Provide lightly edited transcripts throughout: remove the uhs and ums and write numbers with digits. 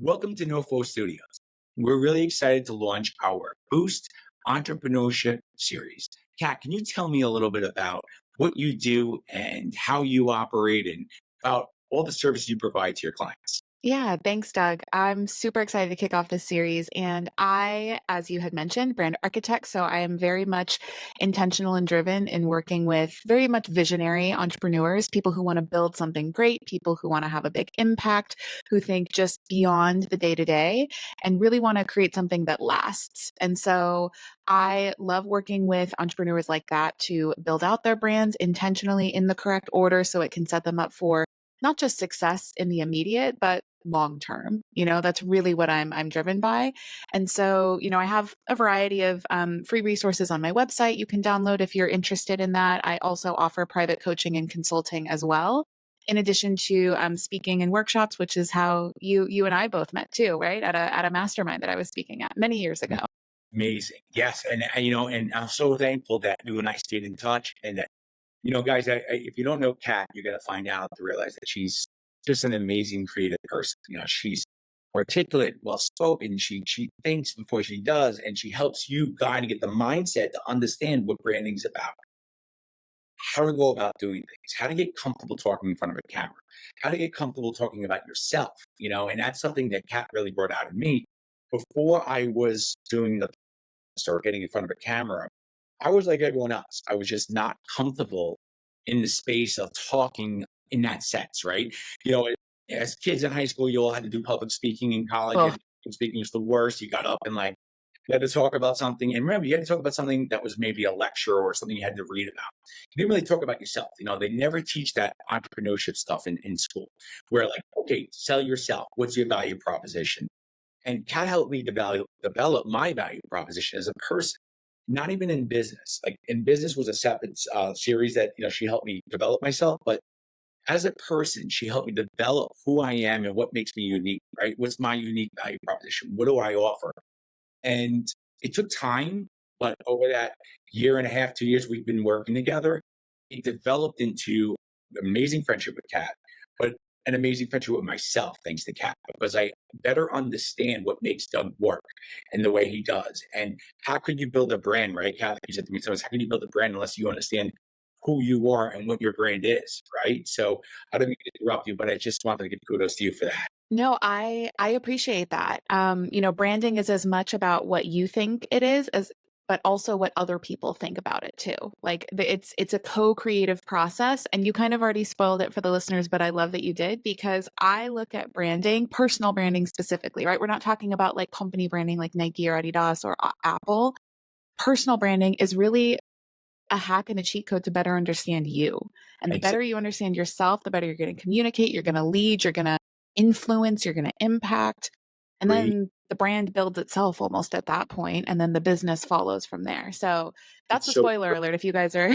Welcome to NoFo Studios. We're really excited to launch our Boost Entrepreneurship series. Kat, can you tell me a little bit about what you do and how you operate and about all the services you provide to your clients? Yeah, thanks, Doug. I'm super excited to kick off this series. And I, as you had mentioned, brand architect. So I am very much intentional and driven in working with very much visionary entrepreneurs, people who want to build something great, people who want to have a big impact, who think just beyond the day to day and really want to create something that lasts. And so I love working with entrepreneurs like that to build out their brands intentionally in the correct order so it can set them up for not just success in the immediate, but long term. That's really what I'm driven by. And so, I have a variety of free resources on my website you can download if you're interested in that. I also offer private coaching and consulting as well. In addition to speaking and workshops, which is how you and I both met too, right? At a mastermind that I was speaking at many years ago. Amazing. Yes. And I'm so thankful that you and I stayed in touch and that, guys, if you don't know Kat, you're going to find out to realize that she's just an amazing creative person. She's articulate, well spoken. She thinks before she does, and she helps you guide and get the mindset to understand what branding's about, how to go about doing things, how to get comfortable talking in front of a camera, how to get comfortable talking about yourself, and that's something that Kat really brought out in me. Before I was doing the or getting in front of a camera, I was like everyone else. I was just not comfortable in the space of talking in that sense, right? You know, as kids in high school, you all had to do public speaking. In college, Oh, public speaking was the worst. You got up and you had to talk about something. And remember, you had to talk about something that was maybe a lecture or something you had to read about. You didn't really talk about yourself. They never teach that entrepreneurship stuff in school where okay, sell yourself. What's your value proposition? And Kat helped me develop my value proposition as a person, not even in business. Like in business was a separate series that, she helped me develop myself. But as a person, she helped me develop who I am and what makes me unique, right? What's my unique value proposition? What do I offer? And it took time, but over that year and a half, 2 years we've been working together, it developed into amazing friendship with Kat, but an amazing friendship with myself, thanks to Kat, because I better understand what makes Doug work and the way he does. And how could you build a brand, right? Kat, you said to me, so how can you build a brand unless you understand who you are and what your brand is, right? So I don't mean to interrupt you, but I just wanted to give kudos to you for that. no, I appreciate that. Branding is as much about what you think it is as but also what other people think about it too. It's a co-creative process, and you kind of already spoiled it for the listeners, but I love that you did because I look at branding, personal branding specifically, right? We're not talking about like company branding like Nike or Adidas or Apple. Personal branding is really a hack and a cheat code to better understand you. And the better you understand yourself, the better you're going to communicate, you're going to lead, you're going to influence, you're going to impact. And Exactly. then the brand builds itself almost at that point, and then the business follows from there. So that's It's a so spoiler alert if you guys are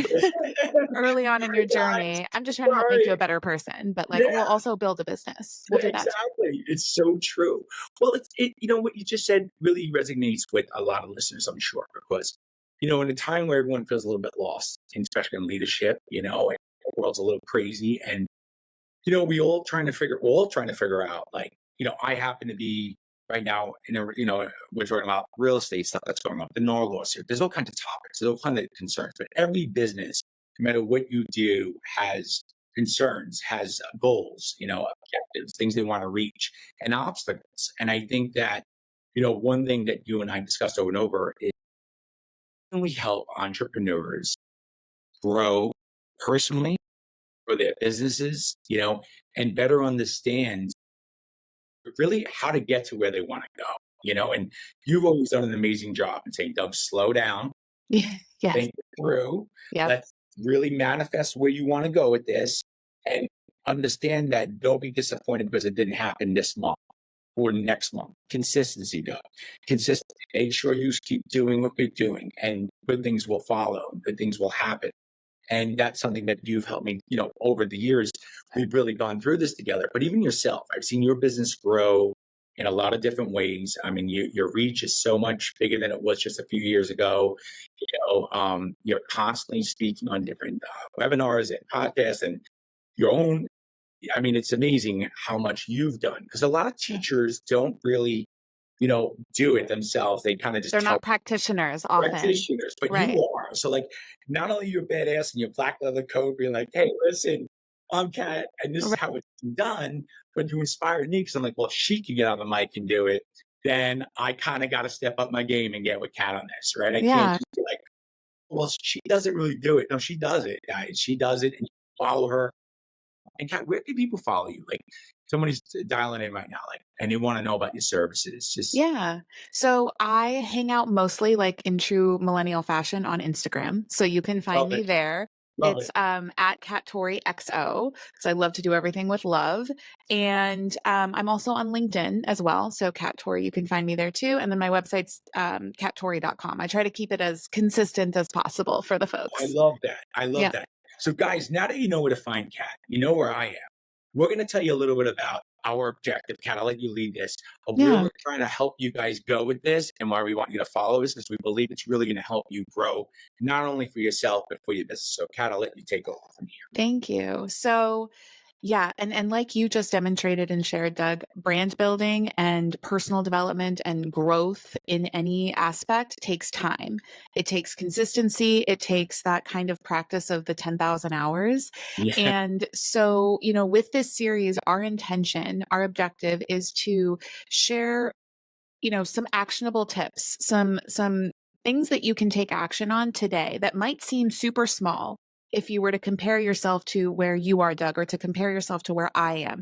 early on in your guys, journey. I'm just trying to help make you sorry. a better person, but like Yeah, we'll also build a business. We'll do that too. exactly. It's so true. Well, what you just said really resonates with a lot of listeners, I'm sure, because, in a time where everyone feels a little bit lost, and especially in leadership, and the world's a little crazy. And, we're all trying to figure out, I happen to be right now, we're talking about real estate stuff that's going on, the NAR lawsuit. There's all kinds of topics, there's all kinds of concerns, but every business, no matter what you do, has concerns, has goals, objectives, things they want to reach, and obstacles. And I think that, one thing that you and I discussed over and over is can we help entrepreneurs grow personally for their businesses, and better understand really how to get to where they want to go. And you've always done an amazing job in saying, Doug, slow down, Yeah. Yes. think it through. Yep. Let's really manifest where you want to go with this and understand that don't be disappointed because it didn't happen this month or next month. Consistency, though. Consistency. Make sure you keep doing what you're doing and good things will follow. Good things will happen. And that's something that you've helped me, over the years. We've really gone through this together. But even yourself, I've seen your business grow in a lot of different ways. I mean, your reach is so much bigger than it was just a few years ago. You're constantly speaking on different webinars and podcasts and your own, I mean, it's amazing how much you've done because a lot of teachers don't really, do it themselves. They kind of just They're tell not practitioners often. practitioners, but you Right. are. So, like, not only you're badass in your black leather coat, being like, "Hey, listen, I'm Kat, and this is Right. how it's done," but you inspired me because I'm like, "Well, if she can get on the mic and do it, then I kind of got to step up my game and get with Kat on this, right? I can't Yeah. just be like, well, she doesn't really do it. No, she does it, guys. She does it, and you follow her. And Kat, where can people follow you? Like, somebody's dialing in right now, like, and they want to know about your services. Just Yeah. So I hang out mostly like in true millennial fashion on Instagram. So you can love find me it, there. love It's it. at CatToriXO. So I love to do everything with love. And I'm also on LinkedIn as well. So Cat Tori, you can find me there too. And then my website's cattori.com. I try to keep it as consistent as possible for the I folks. love that. I love Yeah. that. So, guys, now that you know where to find Kat, you know where I am. We're going to tell you a little bit about our objective. Kat, I'll let you lead this of where Yeah. we're trying to help you guys go with this and why we want you to follow us because we believe it's really going to help you grow, not only for yourself, but for your business. So, Kat, I'll let you take over from here. Thank you. So, yeah, and like you just demonstrated and shared, Doug, brand building and personal development and growth in any aspect takes time. It takes consistency. It takes that kind of practice of the 10,000 hours. Yeah, And so, with this series, our intention, our objective is to share some actionable tips, some things that you can take action on today that might seem super small if you were to compare yourself to where you are, Doug, or to compare yourself to where I am.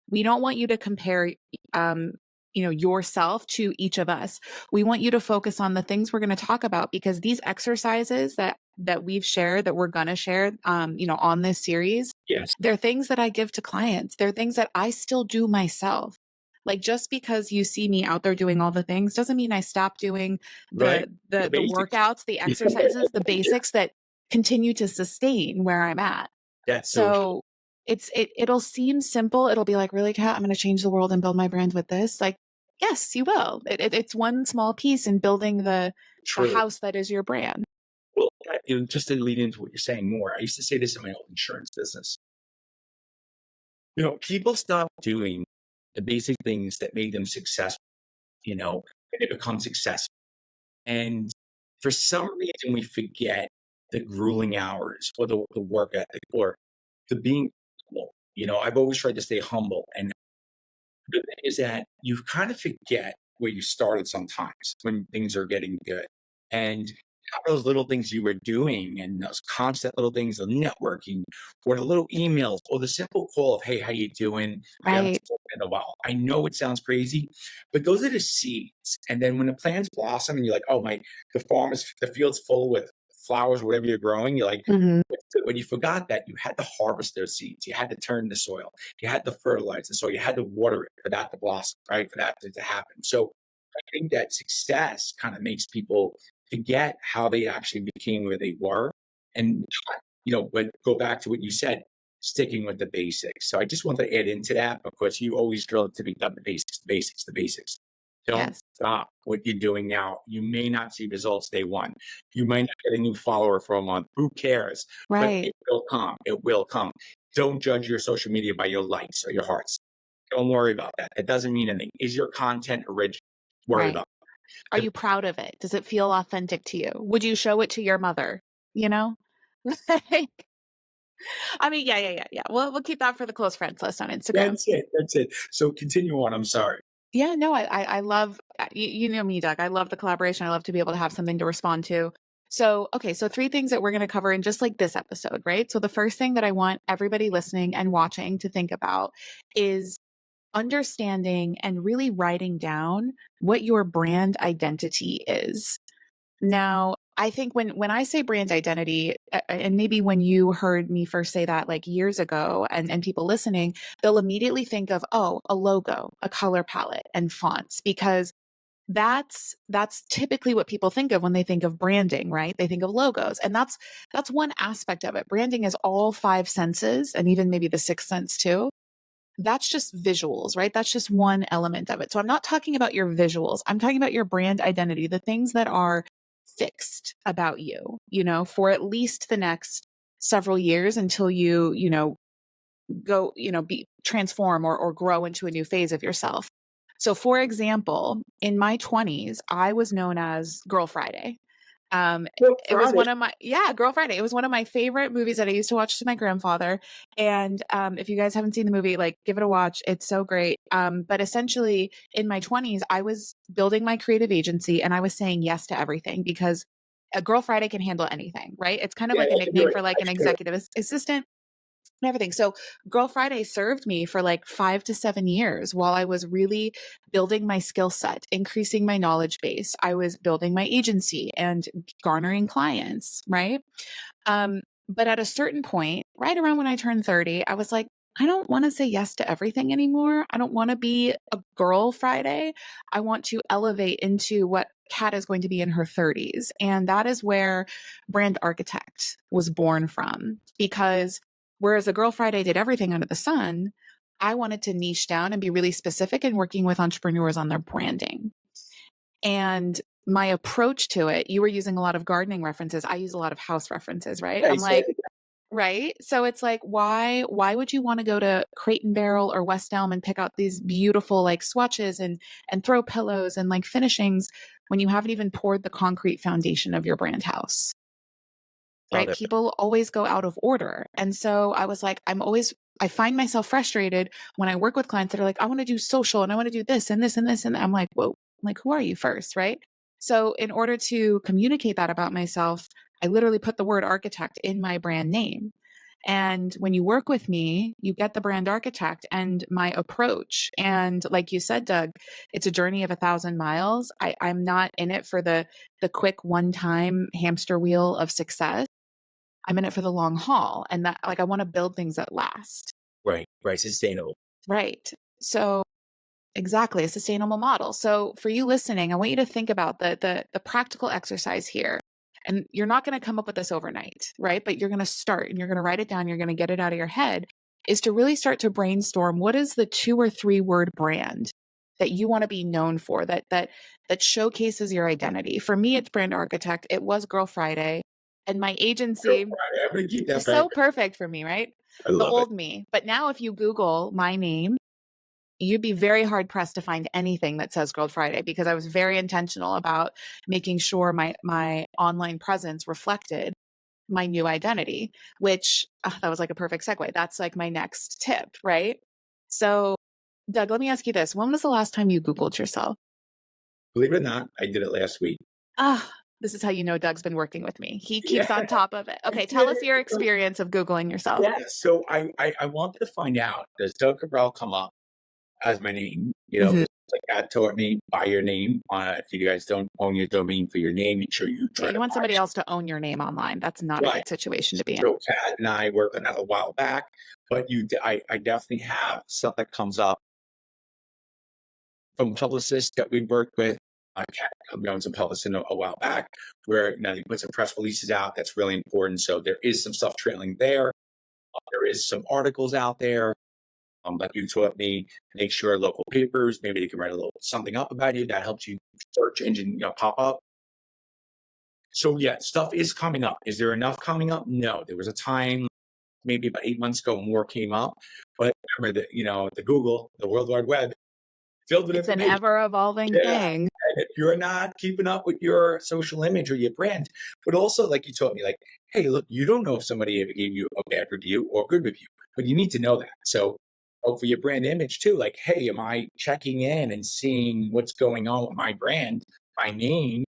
We don't want you to compare um yourself to each of us. We want you to focus on the things we're going to talk about because these exercises that we've shared that we're going to share on this series, yes, they're things that I give to clients. They're things that I still do myself. Like just because you see me out there doing all the things doesn't mean I stop doing right. The the basics. workouts, the exercises, the Yeah, basics that continue to sustain where I'm at. that's so true. So it'll seem simple. It'll be like, really, Kat, I'm going to change the world and build my brand with this. Like, yes, you will. It's one small piece in building the True. house that is your brand. Well, just to lead into what you're saying more, I used to say this in my old insurance business. People stop doing the basic things that made them successful, and they become successful. And for some reason, we forget the grueling hours or the work ethic or the being humble. I've always tried to stay humble. And the thing is that you kind of forget where you started sometimes when things are getting good. And how those little things you were doing and those constant little things, the networking or the little emails or the simple call of, hey, how you doing? We haven't Right. spoken in a while. I know it sounds crazy, but those are the seeds. And then when the plants blossom and you're like, oh my, the field's full with flowers, whatever you're growing, you're like, Hmm. but you forgot that you had to harvest those seeds. You had to turn the soil. You had to fertilize the soil. You had to water it for that to blossom, right? For that to happen. So I think that success kind of makes people forget how they actually became where they were. And, but go back to what you said, sticking with the basics. So I just want to add into that because you always drill it to be done the basics, the basics, the basics. Don't Yes. stop what you're doing now. You may not see results day one. You might not get a new follower for a month. Who cares? But Right. it will come. It will come. Don't judge your social media by your likes or your hearts. Don't worry about that. It doesn't mean anything. Is your content original? Worry Right. about Are it. you proud of it? Does it feel authentic to you? Would you show it to your mother? You know? Like, I mean, yeah. We'll keep that for the close friends list on Instagram. That's it. That's it. So continue on. I'm sorry. Yeah, no, I love you know me, Doug. I love the collaboration. I love to be able to have something to respond to. So, okay, so three things that we're going to cover in just like this episode, right? So the first thing that I want everybody listening and watching to think about is understanding and really writing down what your brand identity is. Now, I think when I say brand identity, and maybe when you heard me first say that like years ago, and people listening, they'll immediately think of, oh, a logo, a color palette, and fonts, because that's typically what people think of when they think of branding, right? They think of logos, and that's one aspect of it. Branding is all five senses, and even maybe the sixth sense too. That's just visuals, right? That's just one element of it. So I'm not talking about your visuals. I'm talking about your brand identity, the things that are fixed about you, for at least the next several years until you go, be transform or grow into a new phase of yourself. So for example, in my 20s, I was known as Girl Friday. Um, Well, it was Friday. one of my yeah, Girl Friday. It was one of my favorite movies that I used to watch with my grandfather. And if you guys haven't seen the movie, like give it a watch. It's so great. But essentially, in my 20s, I was building my creative agency and I was saying yes to everything because a Girl Friday can handle anything, right? It's kind of Yeah, like a I can do nickname it. for like I an should. executive assistant and everything. So Girl Friday served me for like 5 to 7 years while I was really building my skill set, increasing my knowledge base. I was building my agency and garnering clients, right? But at a certain point, right around when I turned 30, I was like, I don't want to say yes to everything anymore. I don't want to be a Girl Friday. I want to elevate into what Kat is going to be in her 30s. And that is where Brand Architect was born from. Because whereas a Girl Friday did everything under the sun, I wanted to niche down and be really specific in working with entrepreneurs on their branding. And my approach to it, you were using a lot of gardening references. I use a lot of house references, right? Yeah, I'm you said like, right? So it's like, why would you want to go to Crate and Barrel or West Elm and pick out these beautiful like swatches and throw pillows and like finishings when you haven't even poured the concrete foundation of your brand house? love Right? it. People always go out of order. And so I was like, I find myself frustrated when I work with clients that are like, I want to do social and I want to do this and this and this. And I'm like, whoa, I'm like, who are you first? Right. So in order to communicate that about myself, I literally put the word architect in my brand name. And when you work with me, you get the brand architect and my approach. And like you said, Doug, it's a journey of 1,000 miles. I'm not in it for the quick one-time hamster wheel of success. I'm in it for the long haul. And that like I want to build things that last. Right, right. Sustainable. Right. So exactly, a sustainable model. So for you listening, I want you to think about the practical exercise here. And you're not going to come up with this overnight, right? But you're going to start and you're going to write it down, you're going to get it out of your head, is to really start to brainstorm what is the 2 or 3 word brand that you want to be known for that showcases your identity. For me, it's Brand Architect. It was Girl Friday. And my Girl agency Friday. I'm gonna keep that is back. so perfect for me, right? I The love it. old me. But now if you Google my name, you'd be very hard pressed to find anything that says Girl Friday because I was very intentional about making sure my online presence reflected my new identity, which that was like a perfect segue. That's like my next tip, right? So, Doug, let me ask you this. When was the last time you Googled yourself? Believe it or not, I did it last week. Ah, this is how you know Doug's been working with me. He Yeah, keeps on top of it. I Okay, tell did us your it. experience of Googling yourself. Yeah. So I wanted to find out, does Doug Cabral come up as my name? Mhm. Because like God taught me, buy your name. If you guys don't own your domain for your name, make sure you Yeah, try you to want buy somebody it. else to own your name online. That's not a Right. good situation to be in. So Pat and I worked on that a while back, but I definitely have stuff that comes up from publicists that we worked with. Cat owns a publicist a while back, where they put some press releases out. That's really important. So there is some stuff trailing there. There is some articles out there. Like you taught me, make sure local papers, maybe they can write a little something up about you that helps you search engine, pop up. So yeah, stuff is coming up. Is there enough coming up? No. There was a time maybe about 8 months ago, more came up. But remember that, the Google, the World Wide Web, filled with It's an information. ever evolving Yeah. thing. And if you're not keeping up with your social image or your brand, but also like you told me, like, hey, look, you don't know if somebody ever gave you a bad review or a good review, but you need to know that. So for your brand image too, like, hey, am I checking in and seeing what's going on with my brand, my name,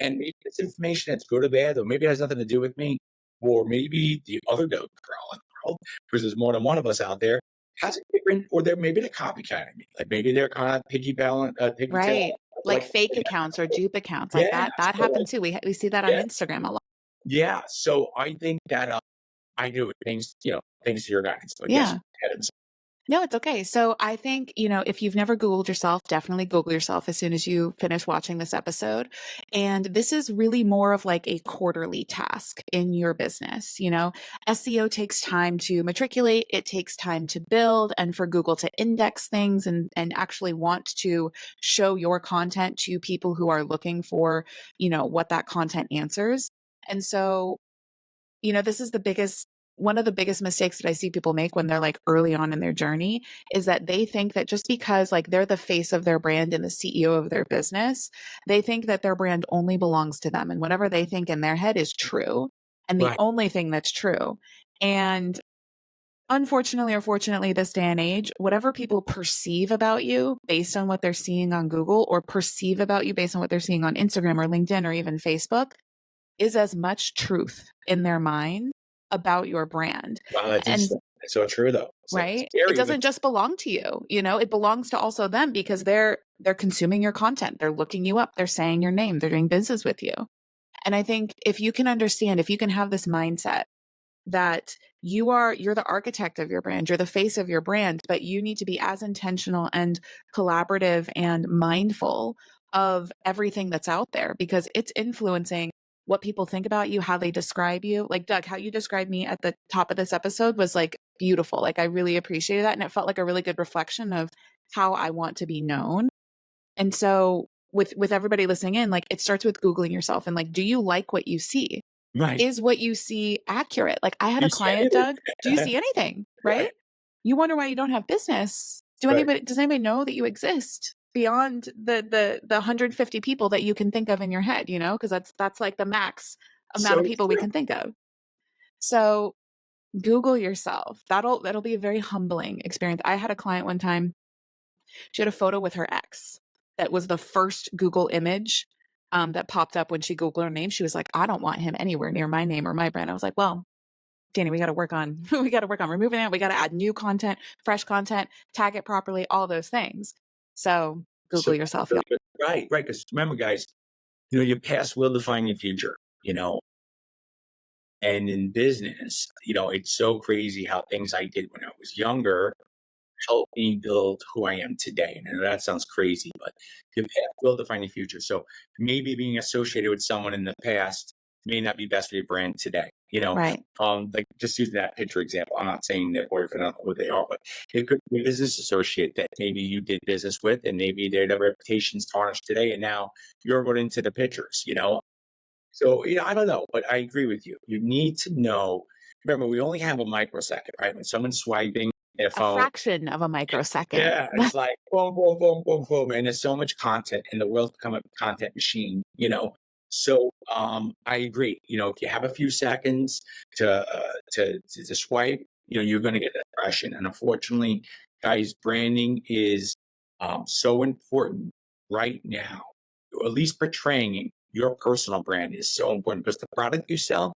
and maybe it's information that's good or bad, or maybe it has nothing to do with me, or maybe the other girl in the world, because there's more than one of us out there, has a different, or they're maybe they're copycatting me. Like maybe they're kind of piggytail, Right. Like like, fake accounts or dupe accounts, like yeah, that so like, happens too. We see that on yeah, Instagram a lot. yeah. So I think that I do it. Thanks to your guidance. But yes, Yeah. ahead of No, it's okay. So I think, if you've never Googled yourself, definitely Google yourself as soon as you finish watching this episode. And this is really more of like a quarterly task in your business. SEO takes time to matriculate, it takes time to build, and for Google to index things and actually want to show your content to people who are looking for, what that content answers. And so, this is the biggest one of the biggest mistakes that I see people make when they're like early on in their journey is that they think that just because like they're the face of their brand and the CEO of their business, they think that their brand only belongs to them and whatever they think in their head is true and the Right. only thing that's true. And unfortunately or fortunately, this day and age, whatever people perceive about you based on what they're seeing on Google or perceive about you based on what they're seeing on Instagram or LinkedIn or even Facebook is as much truth in their mind about your brand. Wow, that's And interesting. That's so true, though. It's like right, it scary, but doesn't just belong to you, you know, it belongs to also them because they're consuming your content, they're looking you up, they're saying your name, they're doing business with you. And I think if you can understand, if you can have this mindset that you're the architect of your brand, you're the face of your brand, but you need to be as intentional and collaborative and mindful of everything that's out there because it's influencing what people think about you, how they describe you. Like Doug, how you described me at the top of this episode was like beautiful. Like I really appreciated that and it felt like a really good reflection of how I want to be known. And so with everybody listening in, like it starts with Googling yourself and like, do you like what you see? right. Is what you see accurate? Like I had You a see client, anything? Doug, do you see anything? Right, Right? You wonder why you don't have business. right. Does anybody know that you exist beyond the 150 people that you can think of in your head, you know? Because that's like the max amount of So people we true. can think of. So Google yourself. That'll be a very humbling experience. I had a client one time, she had a photo with her ex that was the first Google image that popped up when she Googled her name. She was like, I don't want him anywhere near my name or my brand. I was like, well, Danny, we got to work on we got to work on removing it. We got to add new content, fresh content, tag it properly, all those things. So So Google yourself, y'all. right, right. Because remember, guys, your past will define your future, and in business, it's so crazy how things I did when I was younger helped me build who I am today. And I know that sounds crazy, but your path will define your future. So maybe being associated with someone in the past may not be best for your brand today. Right. Like just using that picture example. I'm not saying that boyfriend, I don't know who they are, but it could be a business associate that maybe you did business with, and maybe their reputation's tarnished today, and now you're going into the pictures. So I don't know, but I agree with you. You need to know. Remember, we only have a microsecond, right? When somene's swiping their A phone, fraction of a microsecond. yeah, it's like boom, boom, boom, boom, boom, and there's so much content, and the world's become a content machine. So I agree. If you have a few seconds to swipe, you're going to get that impression. And unfortunately, guys, branding is so important right now. Or at least portraying your personal brand is so important because the product you sell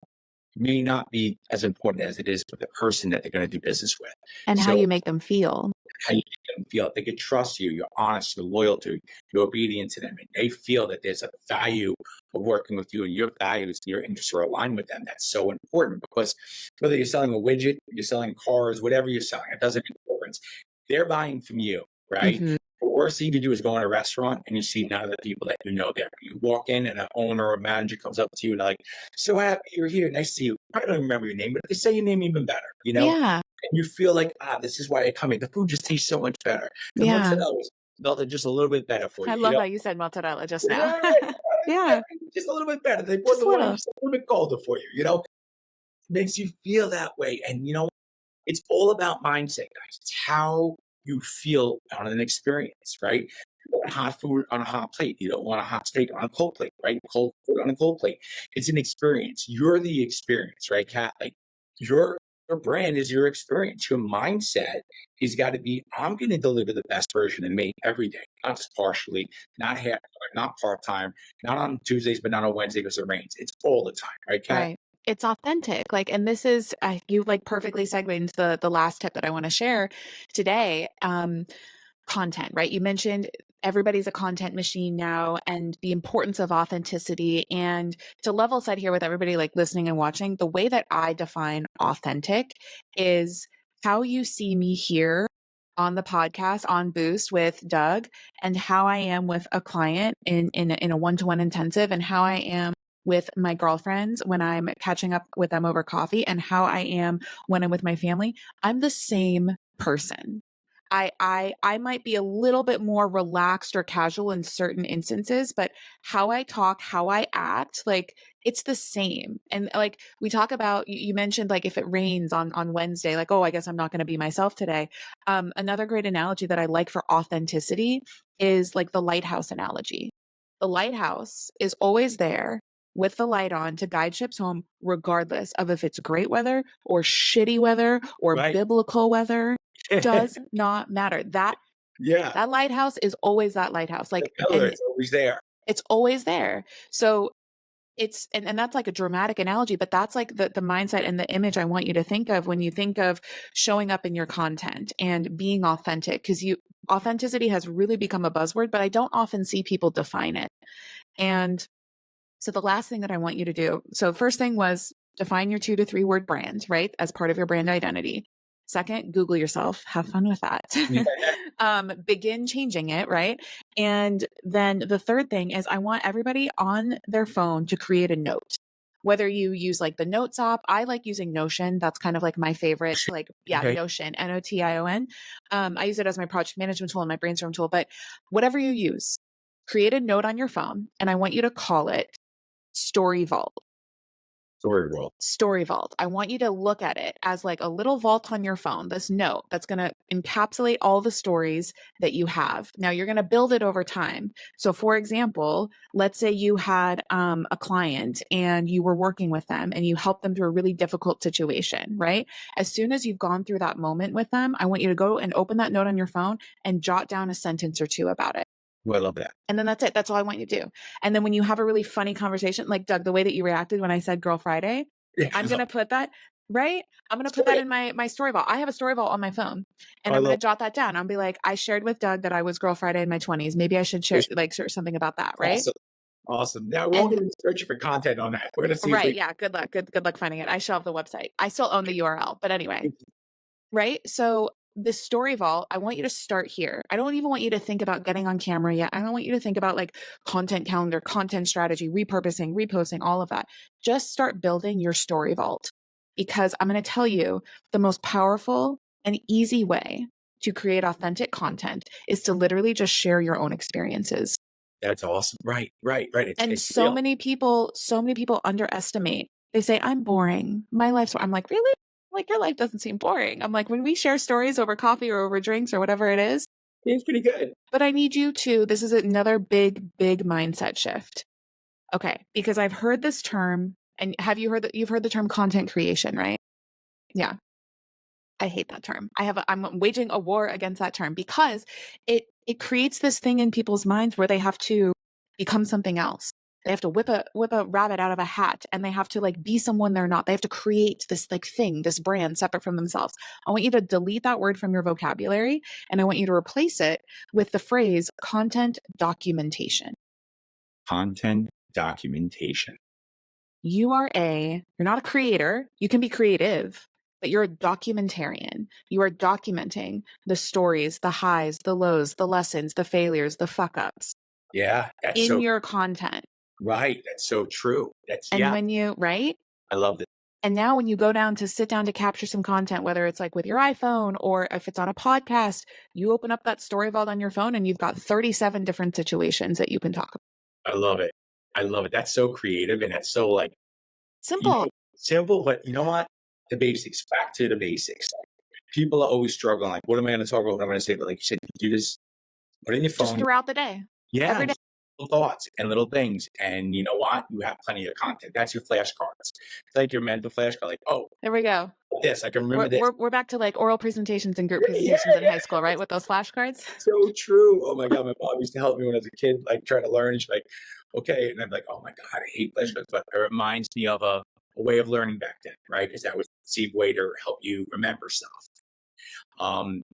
may not be as important as it is for the person that they're going to do business with. And how So you make them feel. how you make them feel. They can trust you. You're honest. You're loyal to. You're obedient to them, and they feel that there's a value of working with you, and your values, your interests are aligned with them. That's so important because whether you're selling a widget, you're selling cars, whatever you're selling, it doesn't make a difference. They're buying from you, right? Hmm. The worst thing you can do is go in a restaurant and you see none of the people that you know there. You walk in and an owner or manager comes up to you and like, "So happy you're here. Nice to see you." I don't remember your name, but they say your name even better. Yeah. And you feel like, this is why I come here. The food just tastes so much better. The Yeah. mozzarella was melted just a little bit better for I you, love how you said mozzarella just now. Right. Yeah. Just a little bit better. They brought Just a the wine little. just a little bit colder for you. Makes you feel that way. And it's all about mindset, guys. It's how you feel on an experience, right? You want hot food on a hot plate. You don't want a hot steak on a cold plate, right? Cold food on a cold plate. It's an experience. You're the experience, right, Kat? Like your brand is your experience. Your mindset has got to be, I'm going to deliver the best version of me every day, not just partially, not half, not part time, not on Tuesdays, but not on Wednesday because it rains. It's all the time, right, Kat? Right. It's authentic. Like, and this is, you like perfectly segued into the last tip that I want to share today. Content, right? You mentioned everybody's a content machine now and the importance of authenticity. And to level set here with everybody like listening and watching, the way that I define authentic is how you see me here on the podcast on Boost with Doug and how I am with a client in a one-to-one intensive and how I am with my girlfriends when I'm catching up with them over coffee and how I am when I'm with my family. I'm the same person. I might be a little bit more relaxed or casual in certain instances, but how I talk, how I act, like it's the same. And like we talk about, you mentioned like if it rains on Wednesday, like, oh, I guess I'm not going to be myself today. Another great analogy that I like for authenticity is like the lighthouse analogy. The lighthouse is always there with the light on to guide ships home, regardless of if it's great weather or shitty weather or Right. biblical weather. Does not matter. Yeah. That lighthouse is always that lighthouse. The Like, pillar and is always there. it's always there. So it's and that's like a dramatic analogy, but that's like the mindset and the image I want you to think of when you think of showing up in your content and being authentic. Because you authenticity has really become a buzzword, but I don't often see people define it. And so the last thing that I want you to do, so first thing was define your 2 to 3 word brand, right? As part of your brand identity. Second, Google yourself, have fun with that. Yeah. Begin changing it, right? And then the third thing is I want everybody on their phone to create a note. Whether you use like the Notes app, I like using Notion. That's kind of like my favorite, like, yeah, Okay. Notion, Notion. I use it as my project management tool and my brainstorm tool, but whatever you use, create a note on your phone and I want you to call it Story Vault. Story world. Story Vault. I want you to look at it as like a little vault on your phone, this note that's going to encapsulate all the stories that you have. Now you're going to build it over time. So for example, let's say you had a client and you were working with them and you helped them through a really difficult situation, right? As soon as you've gone through that moment with them, I want you to go and open that note on your phone and jot down a sentence or two about it. Oh, I love that. And then that's it. That's all I want you to do. And then when you have a really funny conversation, like Doug, the way that you reacted when I said Girl Friday, Yeah. I'm going to put that, right? I'm going to put that Story. in my story vault. I have a story vault on my phone and I I'm going love to jot that down. I'll be like, I shared with Doug that I was Girl Friday in my 20s. Maybe I should share it. like share something about that, right? Awesome. Awesome. Now we're all And going to be searching for content on that. We're going to see if right, we yeah, good luck. Good luck finding it. I still have the website. I still own the URL, but anyway, right? So this story vault, I want you to start here. I don't even want you to think about getting on camera yet. I don't want you to think about like content calendar, content strategy, repurposing, reposting, all of that. Just start building your story vault because I'm going to tell you the most powerful and easy way to create authentic content is to literally just share your own experiences. That's awesome. Right, right, right. And It's real. so many people underestimate. They say, I'm boring. My life's, I'm like, really? Like, your life doesn't seem boring. I'm like, when we share stories over coffee or over drinks or whatever it is, It's pretty good. but I need you to, this is another big, big mindset shift. Okay. Because I've heard this term, and have you heard that you've heard the term content creation, right? Yeah. I hate that term. I'm waging a war against that term because it creates this thing in people's minds where they have to become something else. They have to whip a rabbit out of a hat and they have to like be someone they're not. They have to create this like thing, this brand separate from themselves. I want you to delete that word from your vocabulary and I want you to replace it with the phrase content documentation. Content documentation. You're not a creator. You can be creative, but you're a documentarian. You are documenting the stories, the highs, the lows, the lessons, the failures, the fuck ups Yeah, that's in so your content. right. That's so true. That's And yeah. when you, right? I love it. And now when you go down to sit down to capture some content, whether it's like with your iPhone or if it's on a podcast, you open up that story vault on your phone and you've got 37 different situations that you can talk about. I love it. I love it. That's so creative and that's so like Simple. simple, but you know what? The basics. Back to the basics. People are always struggling. Like, what am I going to talk about? What am I going to say? But like you said, you do this. Put it in your Just phone. throughout the day. Yeah, Every day. just little thoughts and little things. And you know what? You have plenty of content. That's your flashcards. It's like your mental flashcard. Like, oh, There we go. this I can remember this. We're back to like oral presentations and group Yeah, presentations in yeah. high school, right? With those flashcards. So true. Oh my God, my mom used to help me when I was a kid, like trying to learn. She's like, okay. And I'm like, oh my God, I hate flashcards. But it reminds me of a way of learning back then, right? Because that was a perceived way to help you remember stuff.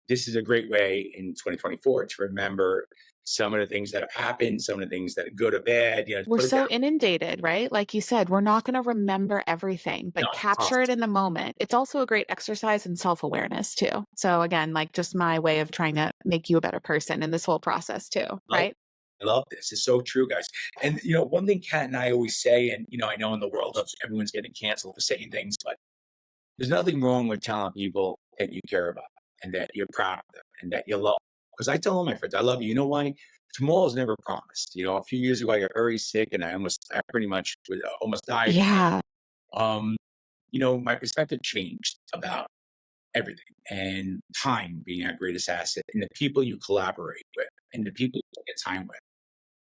This is a great way in 2024 to remember some of the things that have happened, some of the things that are good or bad. You know, We're put it so down. inundated, right? Like you said, we're not going to remember everything, but No, capture it in the moment. It's also a great exercise in self-awareness too. So again, like just my way of trying to make you a better person in this whole process too, right? I love this. It's so true, guys. And you know, one thing Kat and I always say, and you know, I know in the world of everyone's getting canceled for saying things, but there's nothing wrong with telling people that you care about and that you're proud of them and that you love. Because I tell all my friends, I love you. You know why? Tomorrow's never promised. A few years ago, I got very sick and I pretty much almost died. Yeah. Um, my perspective changed about everything, and time being our greatest asset, and the people you collaborate with and the people you get time with.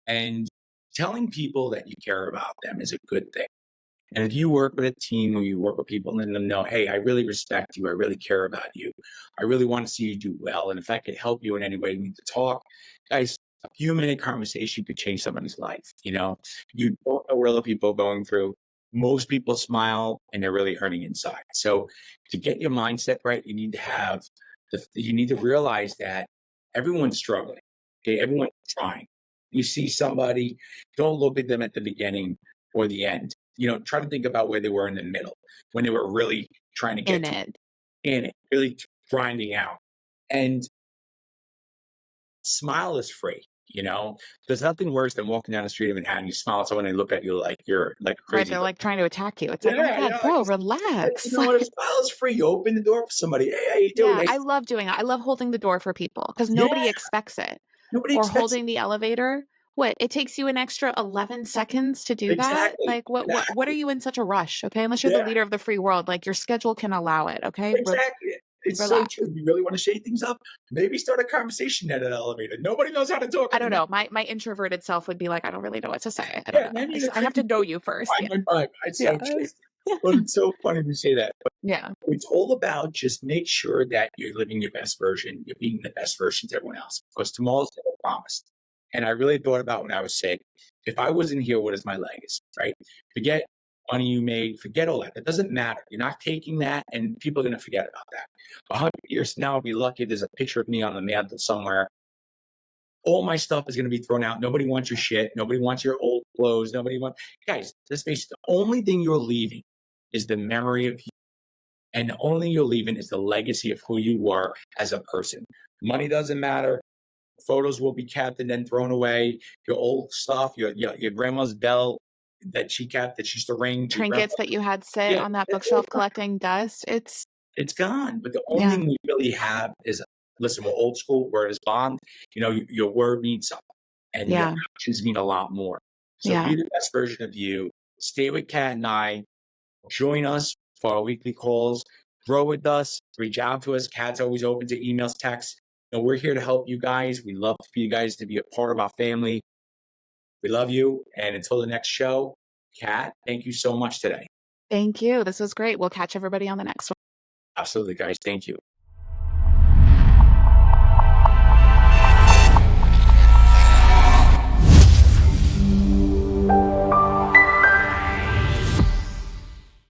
And telling people that you care about them is a good thing. And if you work with a team or you work with people, letting them know, hey, I really respect you. I really care about you. I really want to see you do well. And if I could help you in any way, we need to talk. Guys, a few minute conversation could change somebody's life. You don't know what other people are going through. Most people smile and they're really hurting inside. So to get your mindset right, you need to realize that everyone's struggling. Okay, everyone's trying. You see somebody, don't look at them at the beginning or the end. Try to think about where they were in the middle when they were really trying to In get to it. in it, really grinding out. And smile is free. There's nothing worse than walking down the street of Manhattan. You smile at someone, and they look at you like you're like a Right, crazy. they're, like, trying to attack you. It's like, "Oh my Yeah, god, like bro, you relax." know what? A smile is free. You open the door for somebody. Hey, how you doing? Yeah, Nice. I love doing that. I love holding the door for people because Yeah, nobody expects it. nobody Or expects it. holding the elevator. What, it takes you an extra 11 seconds to do that? Exactly. Like, what are Exactly. you in such a rush, okay? Unless you're the Yeah. leader of the free world, like, your schedule can allow it, okay? Exactly. It's so Relax. true. You really want to shake things up? Maybe start a conversation at an elevator. Nobody knows how to talk I in don't an know. My introverted self would be like, "I don't really know what to say. I don't Yeah, know. maybe in a I have to crazy know you first." Yeah. 5 It's Yeah. so true. But it's so funny to say that. But Yeah. it's all about just make sure that you're living your best version. You're being the best version to everyone else because tomorrow's never promised. And I really thought about when I was sick, if I wasn't here, what is my legacy, right? Forget money you made, forget all that. That doesn't matter. You're not taking that, and people are going to forget about that. 100 years from now, I'll be lucky if there's a picture of me on the mantle somewhere. All my stuff is going to be thrown out. Nobody wants your shit. Nobody wants your old clothes. Nobody wants, guys, let's face it, the only thing you're leaving is the memory of you. And the only thing you're leaving is the legacy of who you were as a person. Money doesn't matter. Photos will be kept and then thrown away. Your old stuff, your grandma's bell that she kept that she used to ring. Your grandma, Trinkets that you had sit yeah, on that it's all bookshelf collecting dust. it's gone. But the only Yeah. thing we really have is, listen, we're old school, word is bond. Your word means something and your Yeah. actions mean a lot more. So be Yeah. the best version of you. Stay with Kat and I. Join us for our weekly calls. Grow with us. Reach out to us. Kat's always open to emails, texts. We're here to help you guys. We love for you guys to be a part of our family. We love you. And until the next show, Kat, thank you so much today. Thank you. This was great. We'll catch everybody on the next one. Absolutely, guys. Thank you.